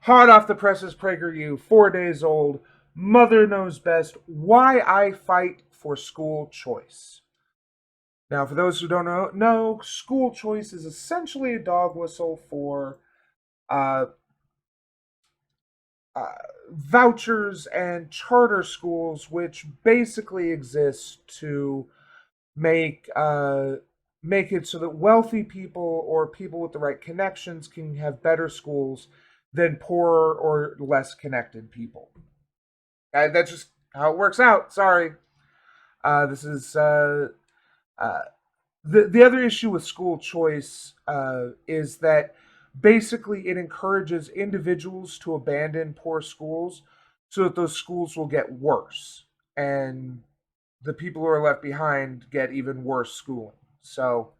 Hot off the presses, PragerU, 4 days old. Mother knows best. Why I fight for school choice. Now, for those who don't know, school choice is essentially a dog whistle for uh, uh, vouchers and charter schools, which basically exist to make make it so that wealthy people or people with the right connections can have better schools than poorer or less connected people. That's just how it works out. Sorry. This is uh, the other issue with school choice is that basically it encourages individuals to abandon poor schools so that those schools will get worse and the people who are left behind get even worse schooling. So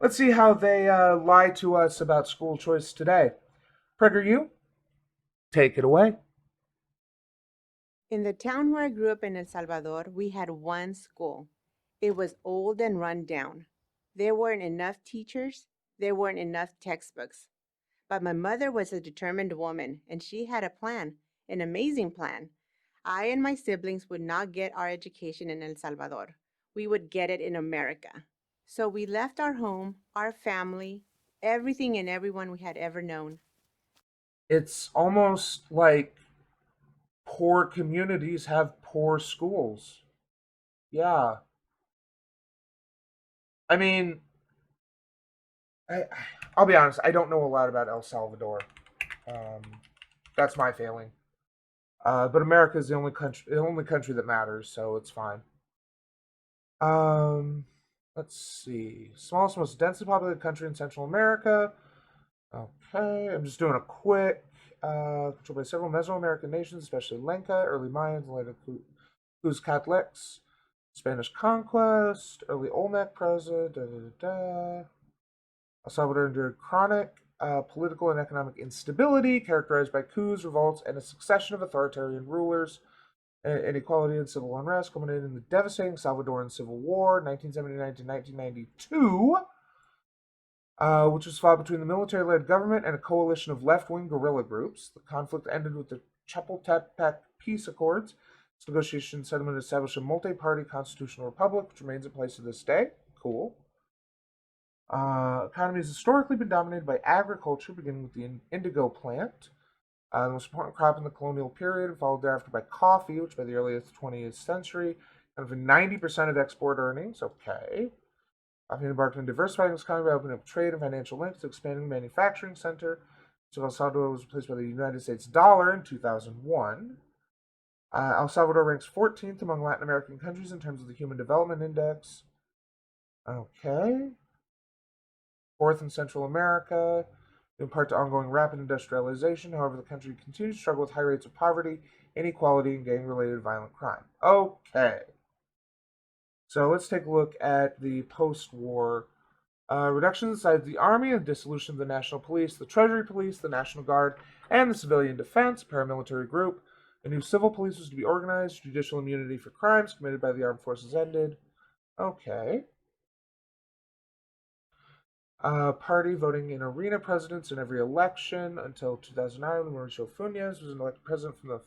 let's see how they lie to us about school choice today. Prager, you take it away. In the town where I grew up in El Salvador, we had one school. It was old and run down. There weren't enough teachers, there weren't enough textbooks. But my mother was a determined woman, and she had a plan, an amazing plan. I and my siblings would not get our education in El Salvador. We would get it in America. So we left our home, our family, everything and everyone we had ever known. It's almost like poor communities have poor schools. Yeah. I mean, I, I'll be honest, I don't know a lot about El Salvador. Um, that's my failing. But America is the only country that matters, so it's fine. Um, let's see. Smallest, most densely populated country in Central America. Okay, I'm just doing a quick. Controlled by several Mesoamerican nations, especially Lenca, early Mayans, and later Cuzcatlecs. Spanish conquest, early Olmec present. Da, da, da, da. El Salvador endured chronic political and economic instability, characterized by coups, revolts, and a succession of authoritarian rulers. Inequality and civil unrest culminated in the devastating Salvadoran Civil War, 1979 to 1992, which was fought between the military led government and a coalition of left wing guerrilla groups. The conflict ended with the Chapultepec Peace Accords. This negotiation settlement established a multi party constitutional republic, which remains in place to this day. Cool. Economy has historically been dominated by agriculture, beginning with the indigo plant, the most important crop in the colonial period, followed thereafter by coffee, which by the early 20th century accounted for 90% of export earnings. Okay. Coffee embarked on diversifying its economy by opening up trade and financial links to expanding the manufacturing center. So El Salvador was replaced by the United States dollar in 2001. El Salvador ranks 14th among Latin American countries in terms of the Human Development Index. Okay. Fourth in Central America, in part to ongoing rapid industrialization. However, the country continues to struggle with high rates of poverty, inequality, and gang related violent crime. Okay. So let's take a look at the post war reductions inside the army and dissolution of the National Police, the Treasury Police, the National Guard, and the Civilian Defense paramilitary group. A new civil police was to be organized. Judicial immunity for crimes committed by the armed forces ended. Okay. Party voting in arena presidents in every election until 2009 when Mauricio Funes was elected president from the.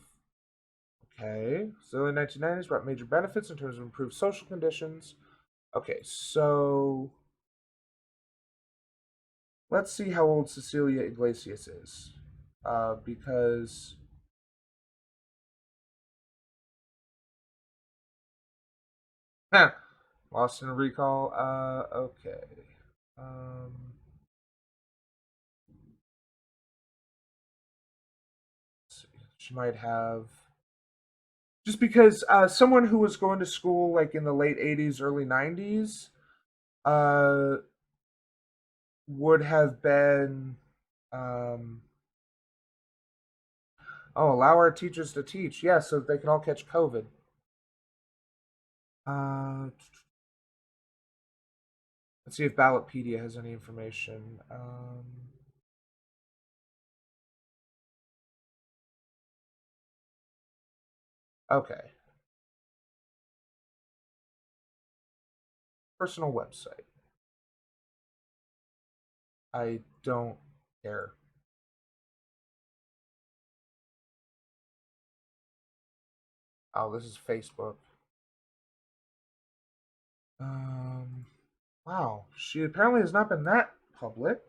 Okay. So the early 1990s brought major benefits in terms of improved social conditions. Okay, so let's see how old Cecilia Iglesias is. Because. Huh, lost in a recall. Okay. Um, let's see. She might have. Just because someone who was going to school like in the late 80s, early 90s, uh, would have been um, allow our teachers to teach, yes, so that they can all catch COVID. Uh, let's see if Ballotpedia has any information. Okay, personal website. I don't care. Oh, this is Facebook. Um, wow. She apparently has not been that public.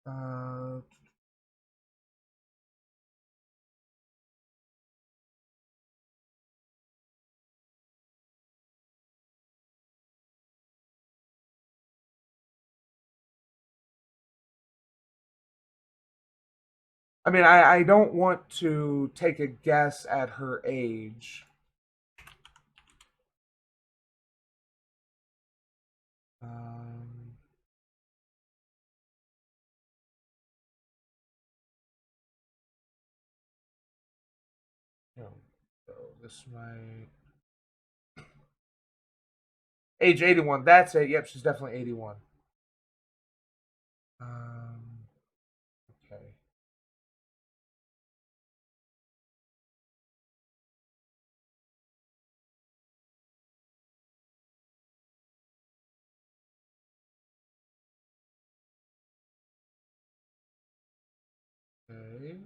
Uh, I mean, I don't want to take a guess at her age. Um, you know, so this might age 81. That's it. Yep, she's definitely 81. Um, okay. Okay.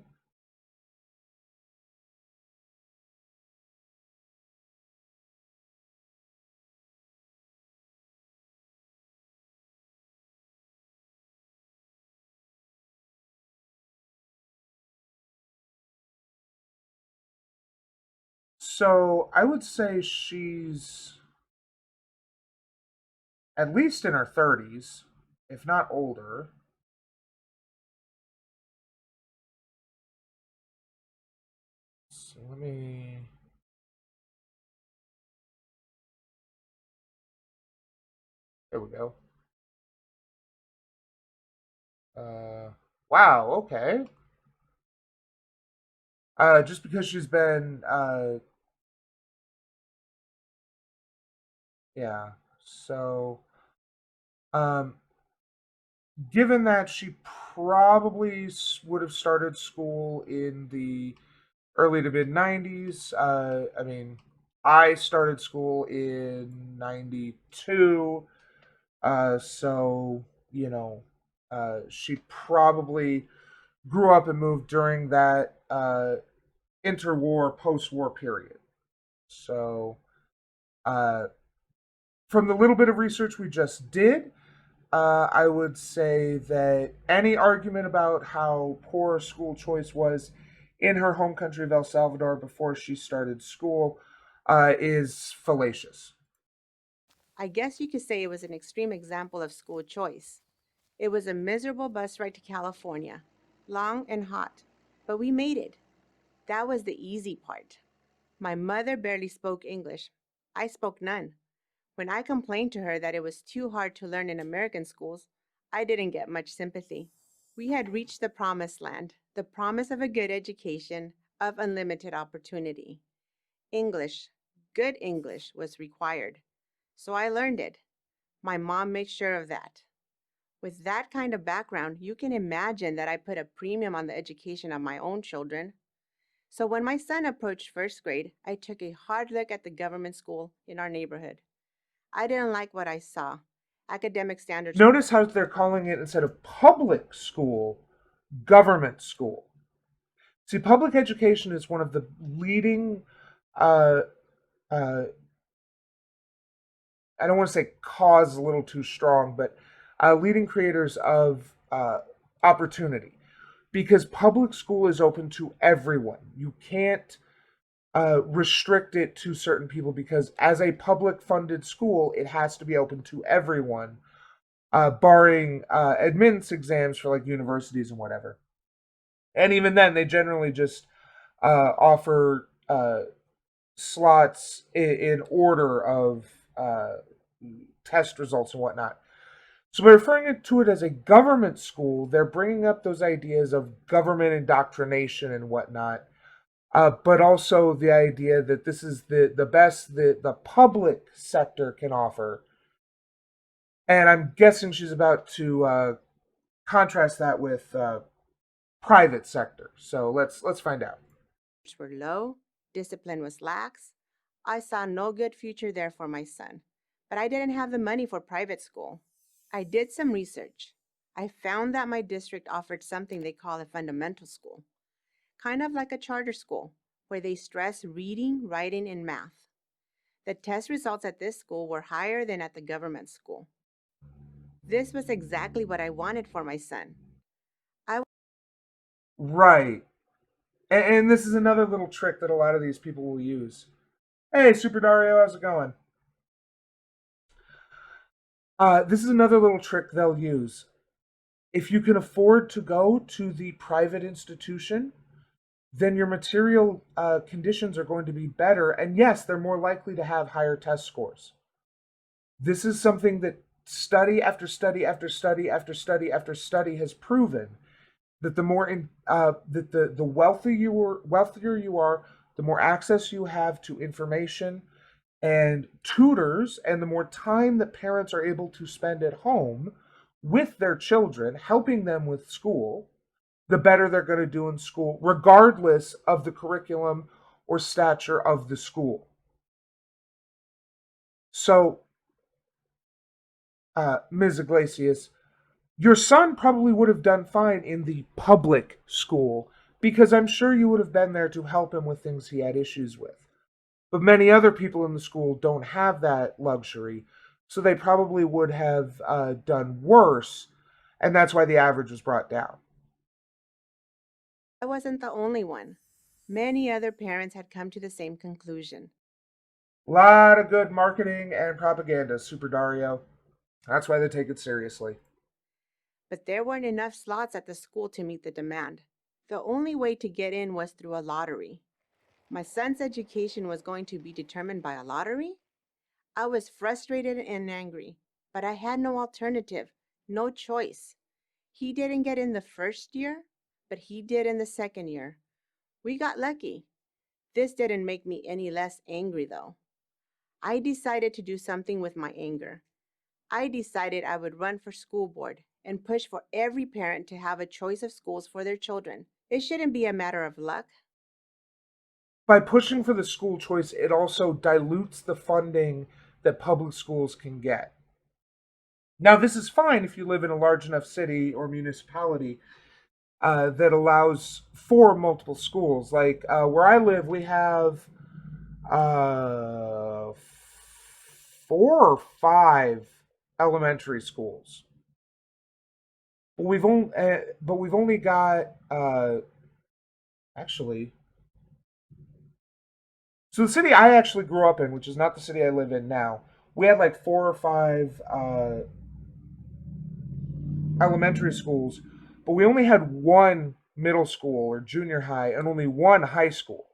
So I would say she's at least in her 30s, if not older. So let me. There we go. Uh, wow. Okay. Just because she's been. Yeah. So, um, given that she probably would have started school in the early to mid 90s. I mean, I started school in 92. So, you know, she probably grew up and moved during that interwar, post war period. So, uh, from the little bit of research we just did, I would say that any argument about how poor school choice was in her home country of El Salvador before she started school is fallacious. I guess you could say it was an extreme example of school choice. It was a miserable bus ride to California, long and hot, but we made it. That was the easy part. My mother barely spoke English. I spoke none. When I complained to her that it was too hard to learn in American schools, I didn't get much sympathy. We had reached the promised land, the promise of a good education, of unlimited opportunity. English, good English, was required. So I learned it. My mom made sure of that. With that kind of background, you can imagine that I put a premium on the education of my own children. So when my son approached first grade, I took a hard look at the government school in our neighborhood. I didn't like what I saw. Academic standards. Notice how they're calling it, instead of public school, government school. See, public education is one of the leading, uh, uh, I don't want to say cause a little too strong, but leading creators of opportunity, because public school is open to everyone. You can't restrict it to certain people, because as a public funded school, it has to be open to everyone, barring admittance exams for like universities and whatever. And even then, they generally just offer slots in order of test results and whatnot. So by referring to it as a government school, they're bringing up those ideas of government indoctrination and whatnot, but also the idea that this is the best that the public sector can offer. And I'm guessing she's about to contrast that with private sector. So let's find out. were low, discipline was lax. I saw no good future there for my son, but I didn't have the money for private school. I did some research. I found that my district offered something they call a fundamental school, kind of like a charter school, where they stress reading, writing, and math. The test results at this school were higher than at the government school. This was exactly what I wanted for my son. I Right. And this is another little trick that a lot of these people will use. Hey, Super Dario, how's it going? This is another little trick they'll use. If you can afford to go to the private institution, then your material conditions are going to be better. And yes, they're more likely to have higher test scores. This is something that study after study after study after study after study has proven that the wealthier you are, the more access you have to information and tutors, and the more time that parents are able to spend at home with their children, helping them with school, the better they're going to do in school, regardless of the curriculum or stature of the school. So, Ms. Iglesias, your son probably would have done fine in the public school because I'm sure you would have been there to help him with things he had issues with. But many other people in the school don't have that luxury, so they probably would have done worse, and that's why the average was brought down. wasn't the only one. Many other parents had come to the same conclusion. A lot of good marketing and propaganda, Super Dario. That's why they take it seriously. But there weren't enough slots at the school to meet the demand. The only way to get in was through a lottery. My son's education was going to be determined by a lottery? I was frustrated and angry, but I had no alternative, no choice. He didn't get in the first year, but he did in the second year. We got lucky. This didn't make me any less angry, though. I decided to do something with my anger. I decided I would run for school board and push for every parent to have a choice of schools for their children. It shouldn't be a matter of luck. By pushing for the school choice, it also dilutes the funding that public schools can get. Now, this is fine if you live in a large enough city or municipality that allows for multiple schools. Like where I live, we have uh, 4 or 5 elementary schools, but we've only got actually. So the city I actually grew up in, which is not the city I live in now, we had like 4 or 5 elementary schools, but we only had one middle school or junior high and only one high school.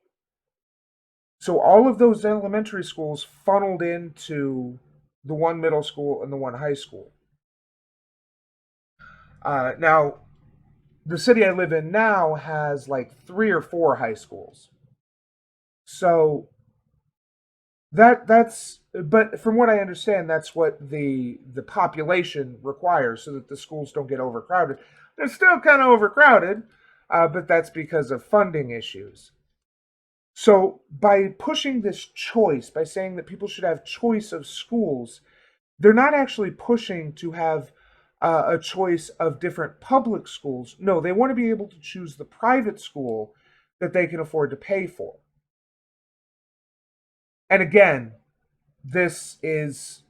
So all of those elementary schools funneled into the one middle school and the one high school. Now, the city I live in now has like 3 or 4 high schools. So that's but from what I understand, that's what the population requires so that the schools don't get overcrowded. They're still kind of overcrowded, but that's because of funding issues. So by pushing this choice, by saying that people should have choice of schools, they're not actually pushing to have a choice of different public schools. No, they want to be able to choose the private school that they can afford to pay for. And again, this is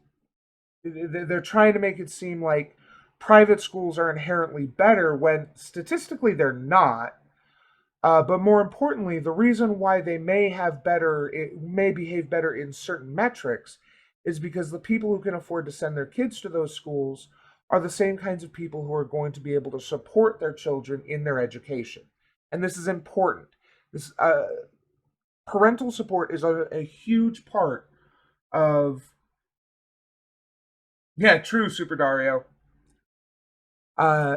they're trying to make it seem like private schools are inherently better when statistically they're not. But more importantly, the reason why they may behave better in certain metrics is because the people who can afford to send their kids to those schools are the same kinds of people who are going to be able to support their children in their education. And this is important. This parental support is a huge part of. Yeah, true, Super Dario. Uh,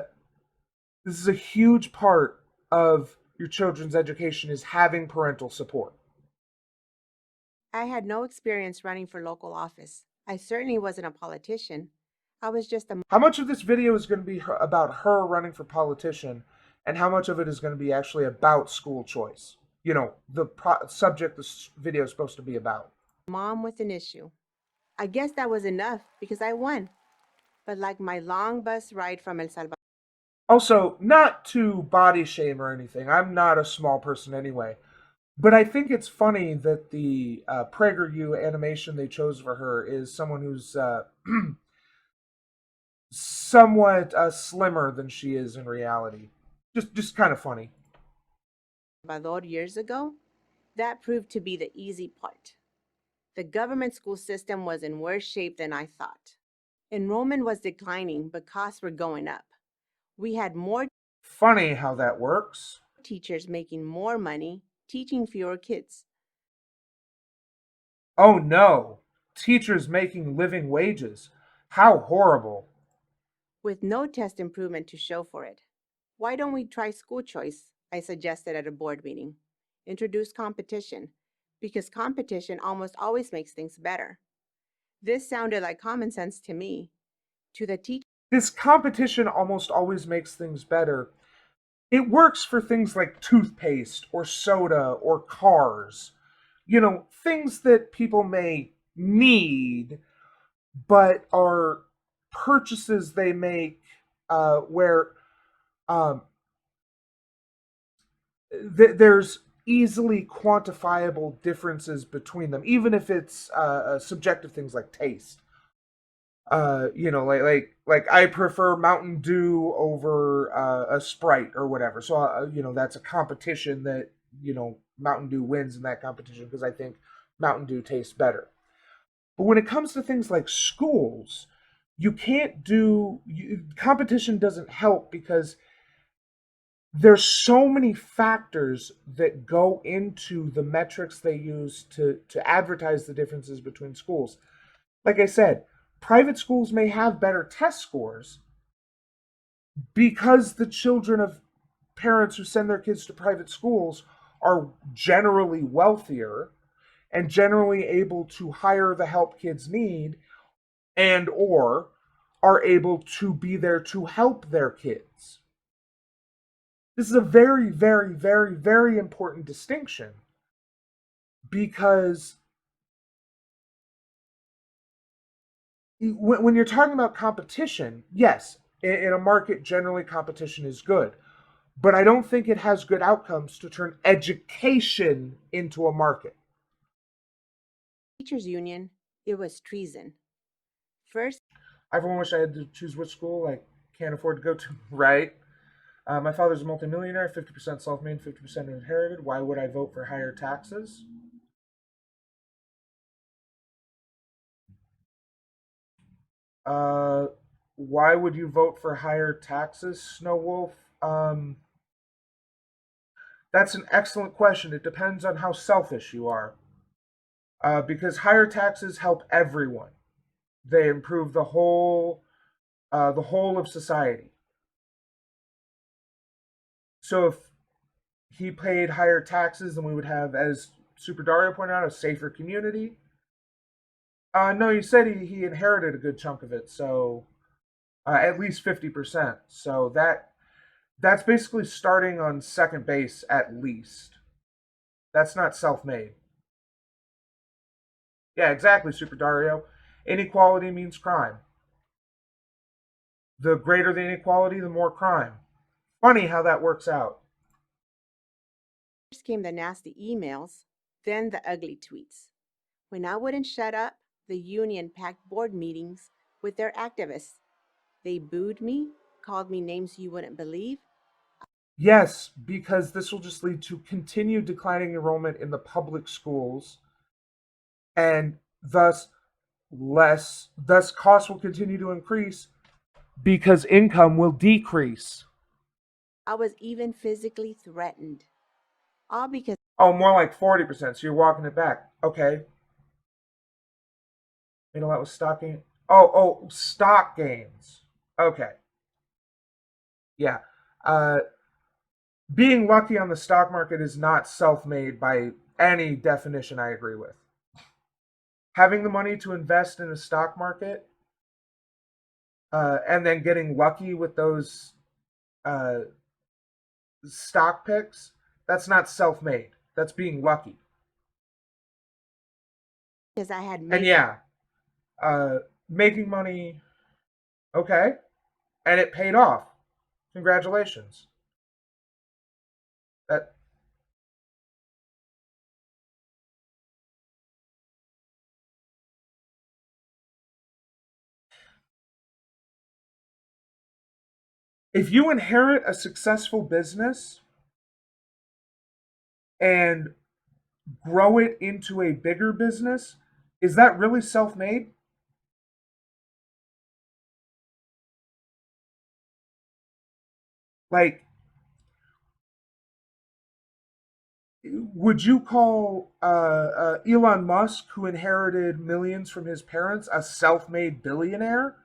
this is a huge part of your children's education is having parental support. I had no experience running for local office. I certainly wasn't a politician. I was just a How much of this video is going to be about her running for politician, and how much of it is going to be actually about school choice? You know, the subject this video is supposed to be about. mom with an issue. I guess that was enough because I won. But like my long bus ride from El Salvador, Also, not to body shame or anything. I'm not a small person anyway. But I think it's funny that the Prager animation they chose for her is someone who's somewhat slimmer than she is in reality. Just kind of funny. Salvador years ago, that proved to be the easy part. The government school system was in worse shape than I thought. Enrollment was declining, but costs were going up. We had more Funny how that works. teachers making more money, teaching fewer kids. Oh no, teachers making living wages. How horrible. With no test improvement to show for it. Why don't we try school choice? I suggested at a board meeting. Introduce competition, because competition almost always makes things better. This sounded like common sense to me. To the teacher, This competition almost always makes things better. It works for things like toothpaste or soda or cars. Things that people may need, but are purchases they make where um, there's easily quantifiable differences between them, even if it's subjective things like taste. Like I prefer Mountain Dew over a Sprite or whatever. So that's a competition that Mountain Dew wins in that competition because I think Mountain Dew tastes better. But when it comes to things like schools, you can't competition doesn't help because there's so many factors that go into the metrics they use to advertise the differences between schools. Like I said, private schools may have better test scores because the children of parents who send their kids to private schools are generally wealthier and generally able to hire the help kids need and or are able to be there to help their kids. This is a very, very, very, very important distinction because when you're talking about competition, yes, in a market, generally competition is good. But I don't think it has good outcomes to turn education into a market. teachers union, it was treason. First, I everyone wish I had to choose which school I can't afford to go to, right? My father's a multimillionaire, 50% self made, 50% inherited. Why would I vote for higher taxes? Uh, why would you vote for higher taxes, Snow Wolf? That's an excellent question. It depends on how selfish you are. Because higher taxes help everyone. They improve the whole of society. So if he paid higher taxes, then we would have, as Super Dario pointed out, a safer community. No, you said he inherited a good chunk of it, so at least 50%. So that's basically starting on second base at least. That's not self-made. Yeah, exactly, Super Dario. Inequality means crime. The greater the inequality, the more crime. Funny how that works out. came the nasty emails, then the ugly tweets. When I wouldn't shut up, the union packed board meetings with their activists. They booed me, called me names you wouldn't believe. Yes, because this will just lead to continued declining enrollment in the public schools and thus costs will continue to increase because income will decrease. I was even physically threatened, all because Oh, more like 40%. So you're walking it back. Okay. You know that was stock gain. Oh, stock gains. Okay. Yeah. Uh, Being lucky on the stock market is not self-made by any definition I agree with. Having the money to invest in a stock market and then getting lucky with those uh, stock picks, that's not self-made. That's being lucky. I had And made yeah, uh, making money, okay, and it paid off. Congratulations. That If you inherit a successful business and grow it into a bigger business, is that really self made? Like, would you call Elon Musk, who inherited millions from his parents, a self made billionaire?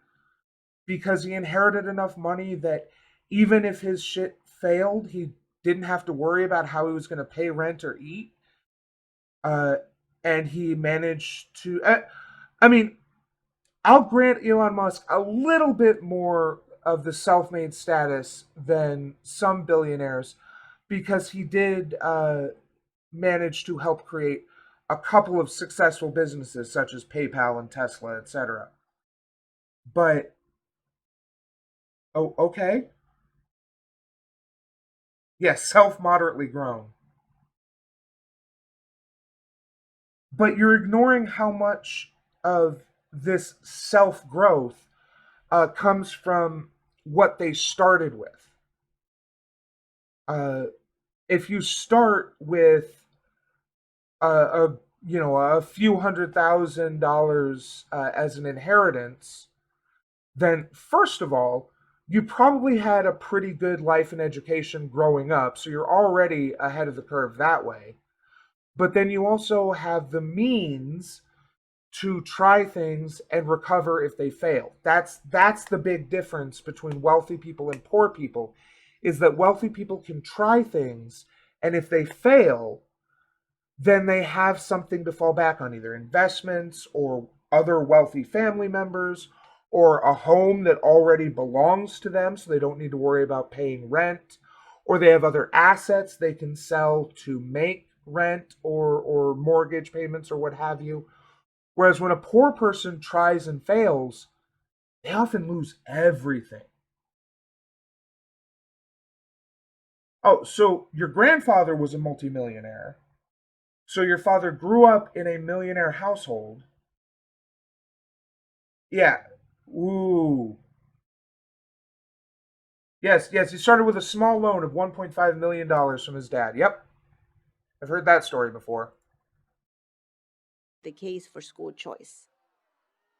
Because he inherited enough money that even if his shit failed, he didn't have to worry about how he was going to pay rent or eat. Uh, and he managed to. I mean, I'll grant Elon Musk a little bit more of the self made status than some billionaires because he did manage to help create a couple of successful businesses such as PayPal and Tesla, etc. But, oh, okay. Yes, self moderately grown. But you're ignoring how much of this self growth comes from what they started with. Uh, if you start with a a few $100,000 as an inheritance, then first of all, you probably had a pretty good life and education growing up, so you're already ahead of the curve that way. But then you also have the means to try things and recover if they fail. That's the big difference between wealthy people and poor people is that wealthy people can try things and if they fail, then they have something to fall back on, either investments or other wealthy family members or a home that already belongs to them so they don't need to worry about paying rent, or they have other assets they can sell to make rent or mortgage payments or what have you. Whereas when a poor person tries and fails, they often lose everything. Oh, so your grandfather was a multimillionaire. So your father grew up in a millionaire household. Yeah. Ooh. Yes, yes. He started with a small loan of $1.5 million from his dad. Yep. I've heard that story before. the case for school choice.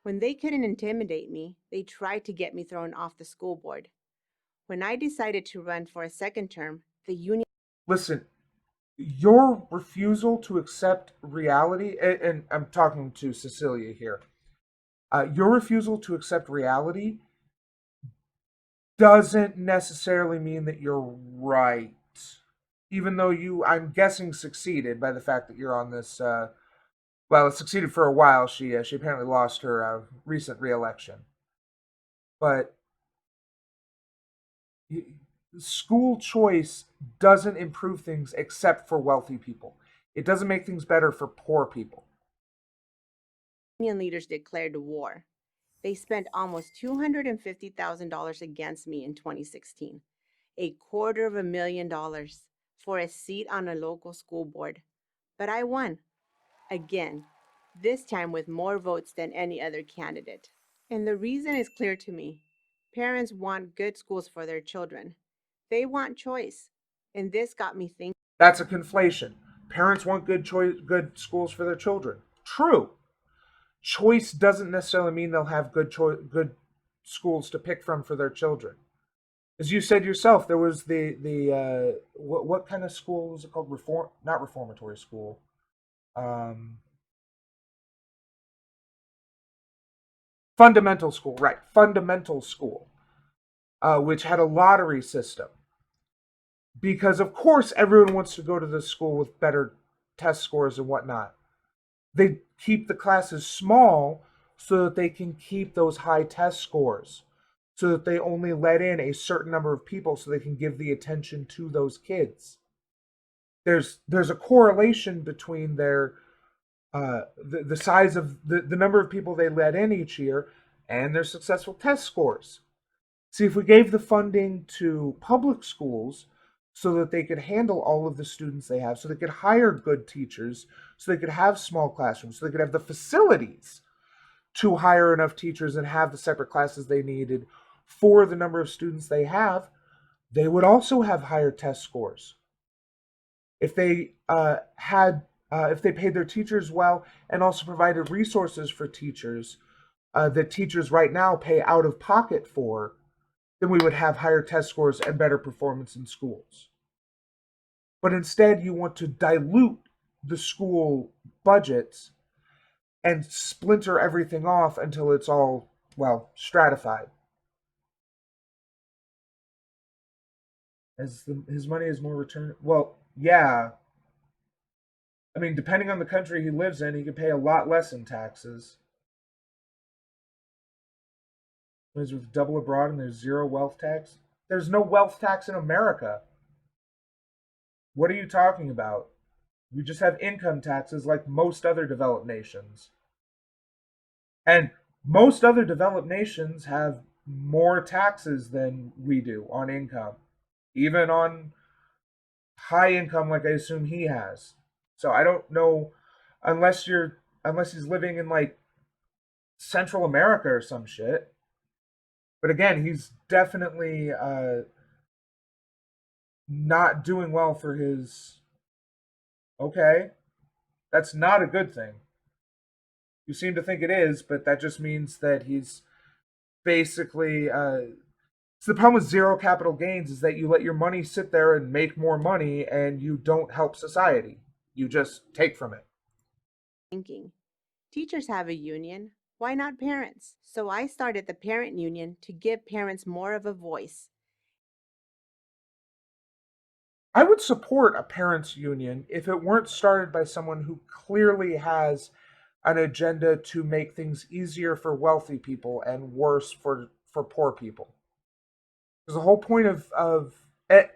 When they couldn't intimidate me, they tried to get me thrown off the school board. When I decided to run for a second term, the union Listen, your refusal to accept reality, and I'm talking to Cecilia here, your refusal to accept reality doesn't necessarily mean that you're right. Even though you, I'm guessing, succeeded by the fact that you're on this. Well, succeeded for a while. She apparently lost her recent reelection, but school choice doesn't improve things except for wealthy people. It doesn't make things better for poor people. leaders declared war. They spent almost $250,000 against me in 2016, $250,000 for a seat on a local school board. But I won, again, this time with more votes than any other candidate. And the reason is clear to me. Parents want good schools for their children. They want choice. And this got me thinking. That's a conflation. Parents want good schools for their children. True. Choice doesn't necessarily mean they'll have good schools to pick from for their children. As you said yourself, there was the what kind of school was it called? Reform, not reformatory school. Um, Fundamental school, right? Fundamental school, which had a lottery system. Because of course everyone wants to go to the school with better test scores and whatnot. They keep the classes small so that they can keep those high test scores, so that they only let in a certain number of people so they can give the attention to those kids. There's a correlation between the size of the number of people they let in each year and their successful test scores. See, if we gave the funding to public schools so that they could handle all of the students they have, so they could hire good teachers, so they could have small classrooms, so they could have the facilities to hire enough teachers and have the separate classes they needed for the number of students they have, They would also have higher test scores if they if they paid their teachers well and also provided resources for teachers that teachers right now pay out of pocket for. Then we would have higher test scores and better performance in schools. But instead, you want to dilute the school budgets and splinter everything off until it's all, well, stratified. As his money is more return. Well, yeah. I mean, depending on the country he lives in, he could pay a lot less in taxes. There's with double abroad and there's zero wealth tax. There's no wealth tax in America. What are you talking about? We just have income taxes like most other developed nations. And most other developed nations have more taxes than we do on income, even on high income, like I assume he has. So I don't know, unless he's living in like Central America or some shit. But again, he's definitely not doing well for his. Okay, that's not a good thing. You seem to think it is, but that just means that he's basically. So the problem with zero capital gains is that you let your money sit there and make more money, and you don't help society. You just take from it. Thinking. Teachers have a union. Why not parents? So I started the parent union to give parents more of a voice. I would support a parents' union if it weren't started by someone who clearly has an agenda to make things easier for wealthy people and worse for poor people. Because the whole point of it,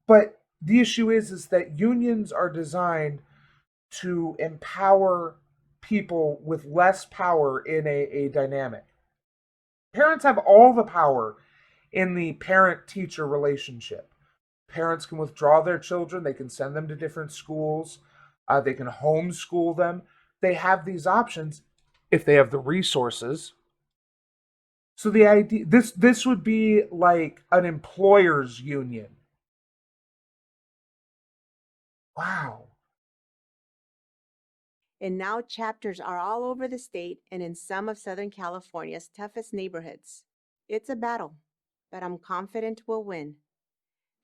but the issue is that unions are designed to empower people with less power in a dynamic. Parents have all the power in the parent teacher relationship. Parents can withdraw their children, they can send them to different schools, they can homeschool them. They have these options if they have the resources. So the idea this would be like an employers union. Wow. And now chapters are all over the state and in some of Southern California's toughest neighborhoods. It's a battle, but I'm confident we'll win.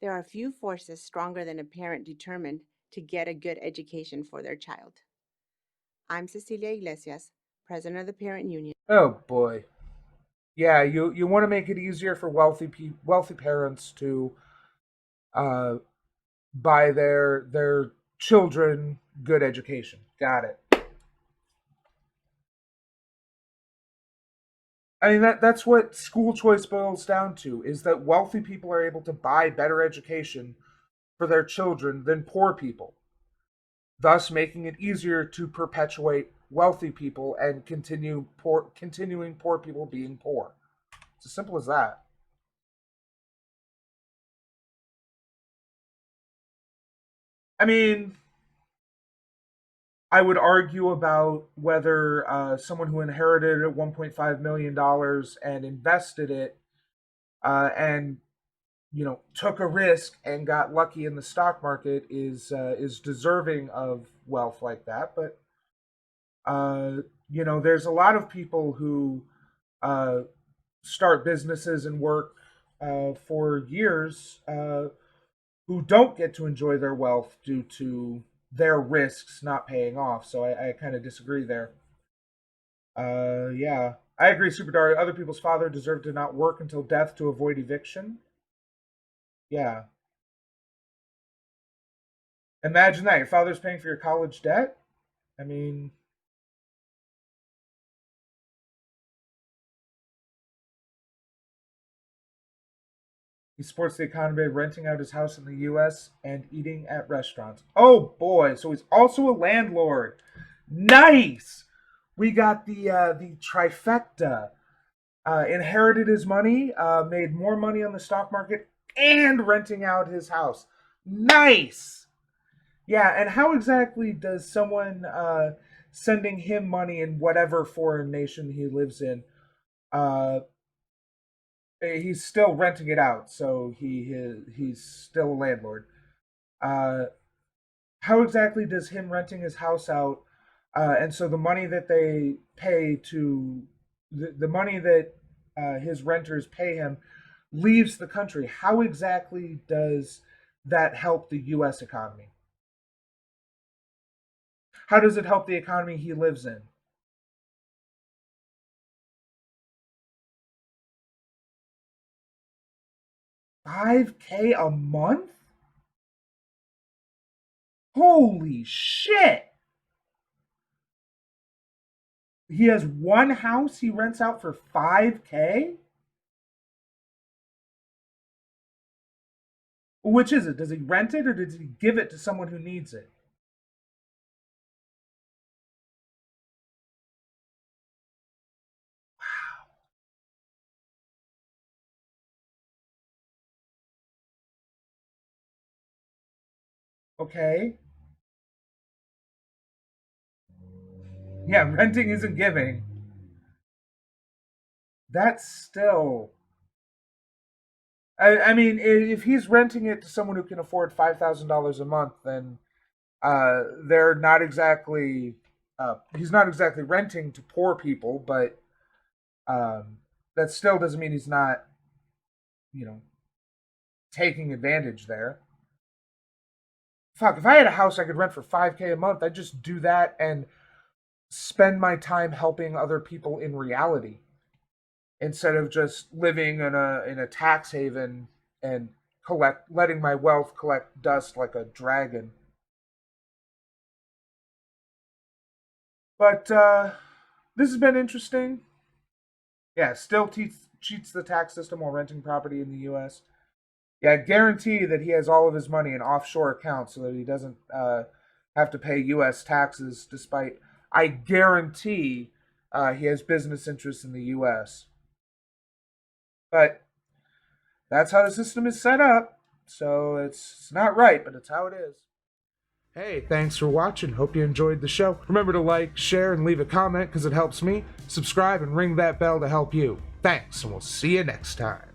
There are few forces stronger than a parent determined to get a good education for their child. I'm Cecilia Iglesias, president of the Parent Union. Oh boy. Yeah, you want to make it easier for wealthy parents to uh, buy their children good education. Got it. I mean that's what school choice boils down to is that wealthy people are able to buy better education for their children than poor people, thus making it easier to perpetuate wealthy people and continuing poor people being poor. It's as simple as that. I mean, I would argue about whether someone who inherited $1.5 million and invested it and took a risk and got lucky in the stock market is deserving of wealth like that. But uh, there's a lot of people who uh, start businesses and work for years who don't get to enjoy their wealth due to their risks not paying off. So I kind of disagree there. Yeah, I agree, Super Dario. Other people's father deserved to not work until death to avoid eviction. Yeah, imagine that your father's paying for your college debt. I mean, he supports the economy by renting out his house in the U.S. and eating at restaurants. Oh boy! So he's also a landlord. Nice. We got the trifecta. Inherited his money, made more money on the stock market, and renting out his house. Nice. Yeah, and how exactly does someone sending him money in whatever foreign nation he lives in uh, he's still renting it out, so he's still a landlord. Uh, how exactly does him renting his house out, and so the money that they pay to the money that his renters pay him leaves the country? How exactly does that help the U.S. economy? How does it help the economy he lives in? 5K a month? Holy shit! He has one house he rents out for 5K? Which is it? Does he rent it or does he give it to someone who needs it? Okay. Yeah, renting isn't giving. That's still. I mean, if he's renting it to someone who can afford $5,000 a month, then they're not exactly. He's not exactly renting to poor people, but that still doesn't mean he's not, you know, taking advantage there. Fuck, if I had a house I could rent for 5K a month, I'd just do that and spend my time helping other people in reality instead of just living in a tax haven and letting my wealth collect dust like a dragon. But this has been interesting. Yeah, still cheats the tax system while renting property in the U.S. Yeah, I guarantee that he has all of his money in offshore accounts so that he doesn't have to pay U.S. taxes. Despite, I guarantee he has business interests in the U.S. But that's how the system is set up. So it's not right, but it's how it is. Hey, thanks for watching. Hope you enjoyed the show. Remember to like, share, and leave a comment because it helps me. Subscribe and ring that bell to help you. Thanks, and we'll see you next time.